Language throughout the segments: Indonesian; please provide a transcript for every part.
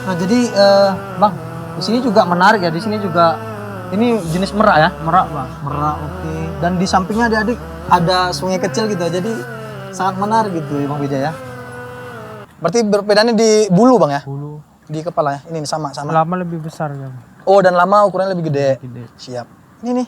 Nah jadi bang, di sini juga menarik ya. Di sini juga ini jenis merak ya. Merak bang. Merak, oke. Dan di sampingnya adik-adik ada sungai kecil gitu. Jadi sangat menarik gitu Bang Wijaya ya. Berarti perbedaannya di bulu bang ya? Bulu. Di kepala ya? Ini sama. Lama lebih besar ya. Oh dan lama ukurannya lebih gede. Gede. Siap. Ini nih.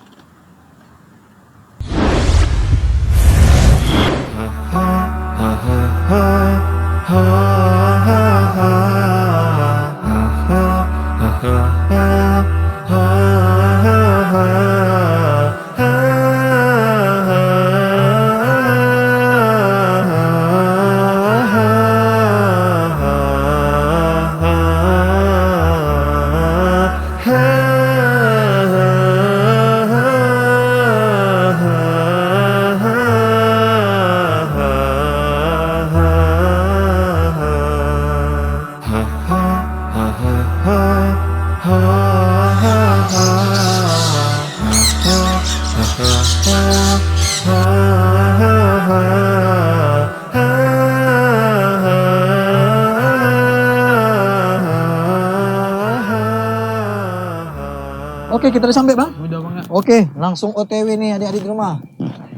Oke, kita udah sampai bang. Udah bang ya. Oke, langsung OTW nih adik-adik di rumah.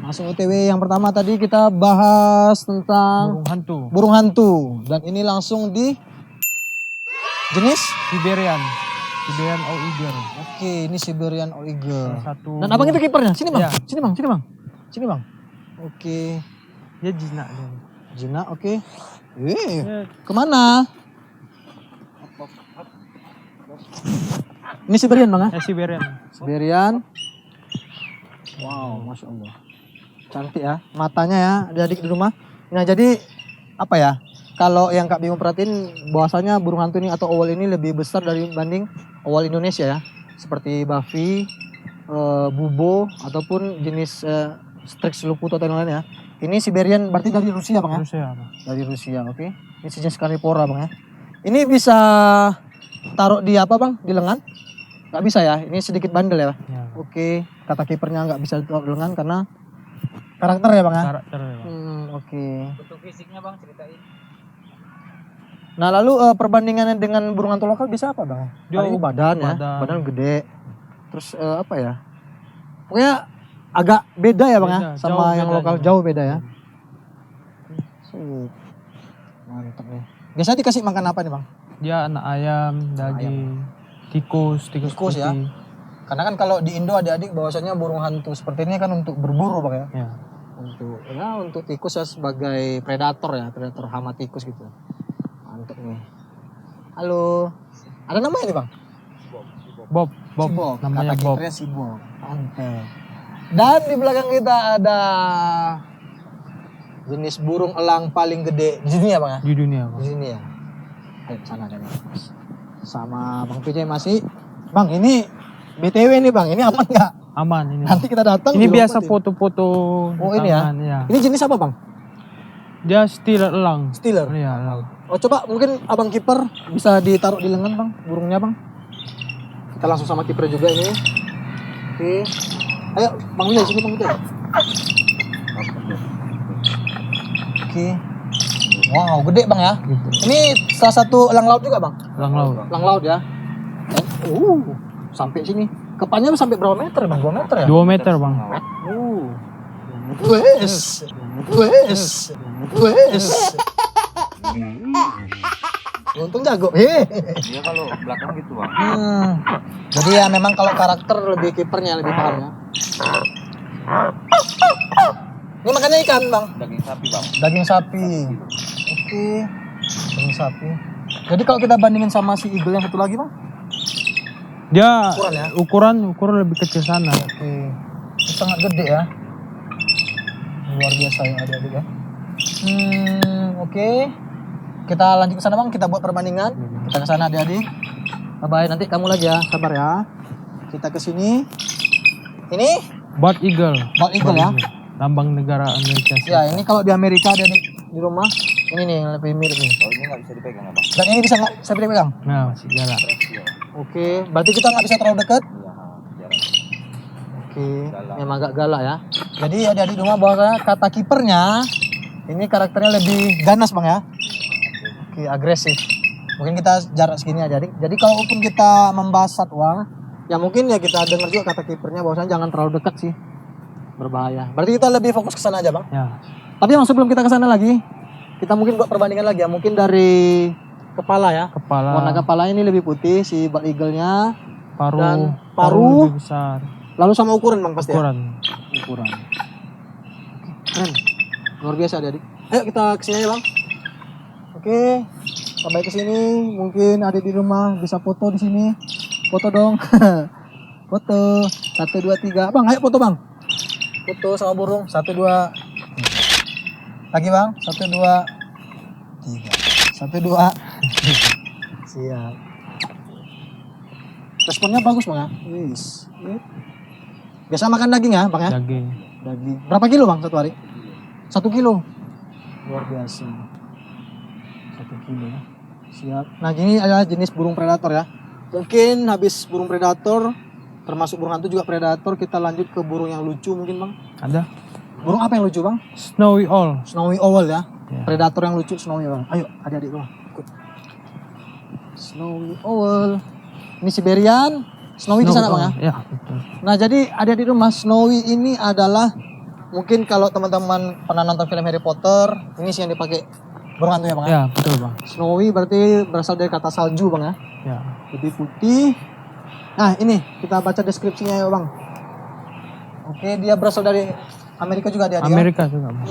Langsung OTW yang pertama tadi kita bahas tentang Burung hantu. burung hantu. Dan ini langsung di jenis? Siberian. Siberian Oiger. Oke, ini Siberian Oiger. Salah satu. Dan abang itu kipernya. Sini bang, Ya. sini bang, sini bang. Sini bang. Oke, Dia jinak dia. Jina, oke. Ya, Kemana? Ini Siberian bang ya? Siberian. Siberian. Wow, masya Allah. Cantik ya, matanya ya, adik-adik di rumah. Nah jadi apa ya? Kalau yang Kak Bimo perhatiin, bahwasanya burung hantu ini atau owl ini lebih besar dibanding owl Indonesia ya, seperti Buffy, Bubo ataupun jenis Strix luputo atau lain ya. Ini Siberian berarti dari Rusia bang ya? Rusia bang. Dari Rusia, oke. Ini sejenis karnivora bang ya. Ini bisa taruh di apa bang? Di lengan? Nggak bisa ya, ini sedikit bandel ya. Ya. Oke, kata kipernya nggak bisa taruh di lengan karena karakter ya bang ya. Karakter ya bang. Oke. Bentuk fisiknya bang ceritain. Nah lalu perbandingannya dengan burung hantu lokal bisa apa bang? Dia Ini badan ya, badan. badan gede. Terus apa ya? Pokoknya agak beda ya bang ya, Beda, sama jauh yang beda lokal juga. jauh beda ya. Mantap nih. Biasanya dikasih makan apa nih bang? Dia anak ayam, daging, tikus Tikus ya. putih. Karena kan kalau di Indo adik-adik bahwasanya burung hantu seperti ini kan untuk berburu bang ya. Ya. Untuk tikus ya sebagai predator ya, predator hama tikus gitu. Mantap nih. Halo. Ada namanya nih bang? Bob, Si Bob. namanya Kata Bob. kipernya si Bob. Mantap. Dan di belakang kita ada jenis burung elang paling gede di dunia bang ya? Di dunia bang. Di sini ya. Ayo ke sana kan. Sama Bang PJ masih. Bang ini BTW nih bang, ini aman nggak? Aman ini. Nanti kita datang. Ini biasa dilompat foto-foto. Oh ini ya? ya. Ini jenis apa bang? Dia stealer elang. Stealer. Iya, elang. Oh coba mungkin abang kiper bisa ditaruh di lengan bang, burungnya bang. Kita langsung sama kiper juga ini. Oke. Ayo bang Willy sini bang Willy. Oke. Wow gede bang ya. Gitu. Ini salah satu elang laut juga bang. Elang laut. Elang laut ya. Sampai sini. Kepalanya sampai berapa meter bang? 2 meter ya? 2 meter bang. Wes. Wes. Wes. Untung jago. Iya kalau belakang gitu bang. Jadi ya memang kalau karakter lebih kipernya lebih paham ya. Ini makannya ikan bang. Daging sapi bang. Daging sapi. Oke. Daging sapi. Jadi kalau kita bandingin sama si eagle yang satu lagi bang. Dia Ukuran ya? ukuran lebih kecil sana. Oke. Ini sangat gede ya. Luar biasa ya adik-adik ya. Oke. Kita lanjut ke sana bang. Kita buat perbandingan. Kita ke sana adik-adik. Bye-bye. Nanti kamu lagi ya. Sabar ya. Kita ke sini. Ini Bald eagle. bald eagle ya. Lambang negara Amerika. Ya ini kalau di Amerika ada di rumah. Ini nih yang lebih mirip nih. Oh ini nggak bisa dipegang ya bang. Dan ini bisa nggak saya pegang? Nah, masih jalan. Oke. Berarti kita nggak bisa terlalu dekat. Iya jalan. Oke. Memang agak galak ya. Jadi adik-adik di rumah bahwa kata kipernya ini karakternya lebih ganas bang ya. Oke agresif. Mungkin kita jarak segini aja, Dik. Jadi kalaupun kita membahas satwa, ya mungkin ya kita dengar juga kata kipernya bahwasanya jangan terlalu dekat sih. Berbahaya. Berarti kita lebih fokus ke sana aja, Bang. Ya. Tapi Bang, sebelum kita ke sana lagi, kita mungkin buat perbandingan lagi ya. Mungkin dari kepala ya. Kepala, Warna kepala ini lebih putih si bald eagle-nya. paru, dan paru. lebih besar. Lalu sama ukuran, Bang, pasti ya. Ukuran. Keren. Luar biasa adik. Ayo kita kesini aja, Bang. Oke. Sampai ke sini, mungkin adik di rumah bisa foto di sini. Foto dong. Foto. 1 2 3. Bang, ayo foto, Bang. Foto sama burung. 1 2. Lagi, Bang. 1 2 3. 1 2. Siap. Responnya bagus, Bang ya. Yes. Biasa makan daging ya, Bang ya? Daging. Daging. Berapa kilo, Bang, satu hari? 1 kilo. Luar biasa. 1 kilo ya. Siap. Nah, ini adalah jenis burung predator ya. Mungkin habis burung predator, termasuk burung hantu juga predator, kita lanjut ke burung yang lucu mungkin, Bang. Ada Burung apa yang lucu, Bang? snowy owl. Snowy owl ya. Ya. Predator yang lucu snowy owl. Ayo, adik-adik rumah, ikut. Snowy owl. Ini Siberian. Snowy di sana, Bang ya. Ya, betul. Nah, jadi adik-adik rumah, Snowy ini adalah mungkin kalau teman-teman pernah nonton film Harry Potter, ini sih yang dipakai burung hantu ya, Bang ya. Ya, betul, Bang. Snowy berarti berasal dari kata salju, Bang ya. Ya. Lebih putih. Nah, ini kita baca deskripsinya ya, Bang. Oke, dia berasal dari Amerika juga dia. Amerika juga, Bang.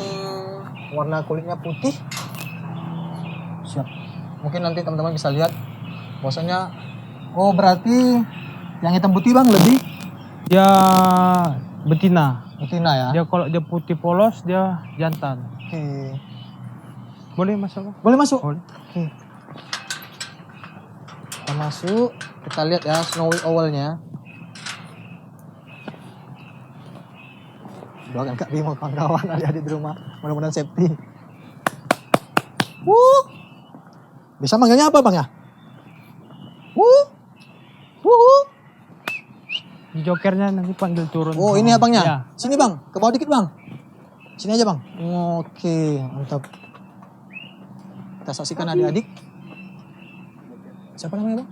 Warna kulitnya putih. Siap. Mungkin nanti teman-teman bisa lihat bahwasanya oh berarti yang hitam putih, Bang, lebih Dia betina. betina ya. Dia kalau dia putih polos, dia jantan. Oke. Boleh masuk, Bang? Boleh masuk? Boleh. Oke. Kita masuk, kita lihat ya snowy owl-nya. Doakan Kak Bimo kawan-kawan adik-adik di rumah, mudah-mudahan safety. Bisa manggilnya apa, Bang ya? Di jokernya nanti panggil turun. Oh, ini abangnya. Ya. Sini, Bang, ke bawah dikit, Bang. Sini aja, Bang. Oke, mantap. Kita saksikan adik-adik. Siapa namanya, Bang?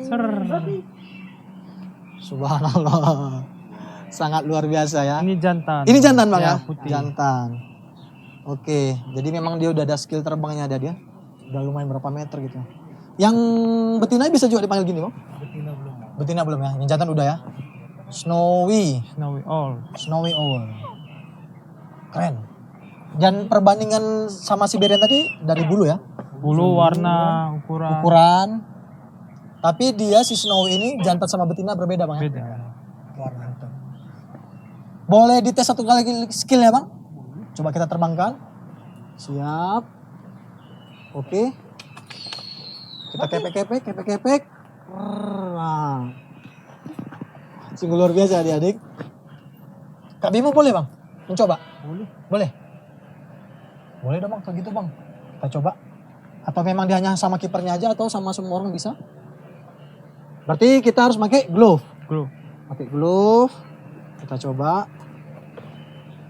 Ser. Subhanallah. Sangat luar biasa ya. Ini jantan. Ini jantan, Bang ya? Putih. Jantan. Oke, jadi memang dia udah ada skill terbangnya dia. Udah lumayan berapa meter gitu. Yang betina bisa juga dipanggil gini, Bang? Betina belum ya? Yang jantan udah ya? Snowy. Snowy owl. Snowy owl. Keren. Dan perbandingan sama Siberian tadi dari bulu ya? Bulu, warna, ukuran. Ukuran. Tapi dia si Snowy ini jantan sama betina berbeda, Bang ya? Beda. Wah, mantap. Boleh dites satu kali skillnya, Bang? Coba kita terbangkan. Siap. Oke. Kita kepek. Nah. Sungguh luar biasa adik-adik. Kak Bimo boleh, Bang? Mencoba? Boleh. Boleh dong, Bang, kalau gitu, Bang. Kita coba. Apa memang dia hanya sama kipernya aja atau sama semua orang bisa? Berarti kita harus pakai glove. Glue. Pakai glove. Kita coba.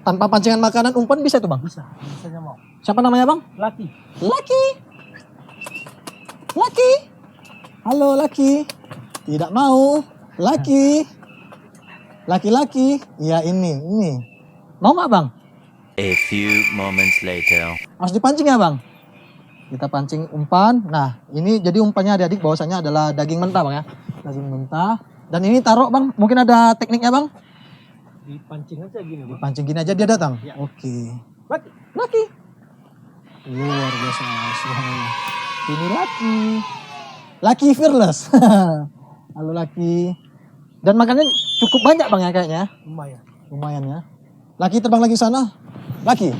Tanpa pancingan makanan umpan bisa tuh, Bang? Bisa. Bisa mau. Siapa namanya, Bang? Lucky. Halo, Lucky. Tidak mau. Lucky. Laki-laki. Ya ini. Mau nggak, Bang? A few moments later. Harus dipancing ya, Bang? Kita pancing umpan. Nah, ini jadi umpannya adik-adik bahwasanya adalah daging mentah, Bang ya. Daging mentah. Dan ini taruh, Bang. Mungkin ada tekniknya, Bang? Dipancing aja gini, Bang. Dipancing gini aja dia datang? Ya. Oke. Laki. Luar biasa. Subhanallah. Ini Laki fearless. Halo, Laki. Dan makannya cukup banyak, Bang ya kayaknya. Lumayan ya. Laki terbang lagi sana. Laki.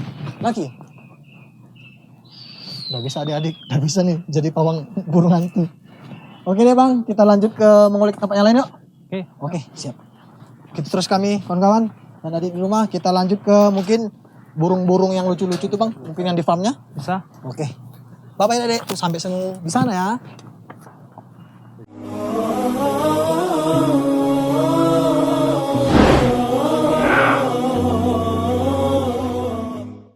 Udah bisa adik-adik. Udah bisa nih jadi pawang burung hantu. Oke deh, Bang. Kita lanjut ke mengulik tempat yang lain yuk. Oke, siap. Kita terus kami kawan-kawan dan adik di rumah kita lanjut ke mungkin burung-burung yang lucu-lucu tuh, Bang. Mungkin yang di farmnya. Bisa. Oke. Bye-bye, Dek. Terus sampai di sana ya.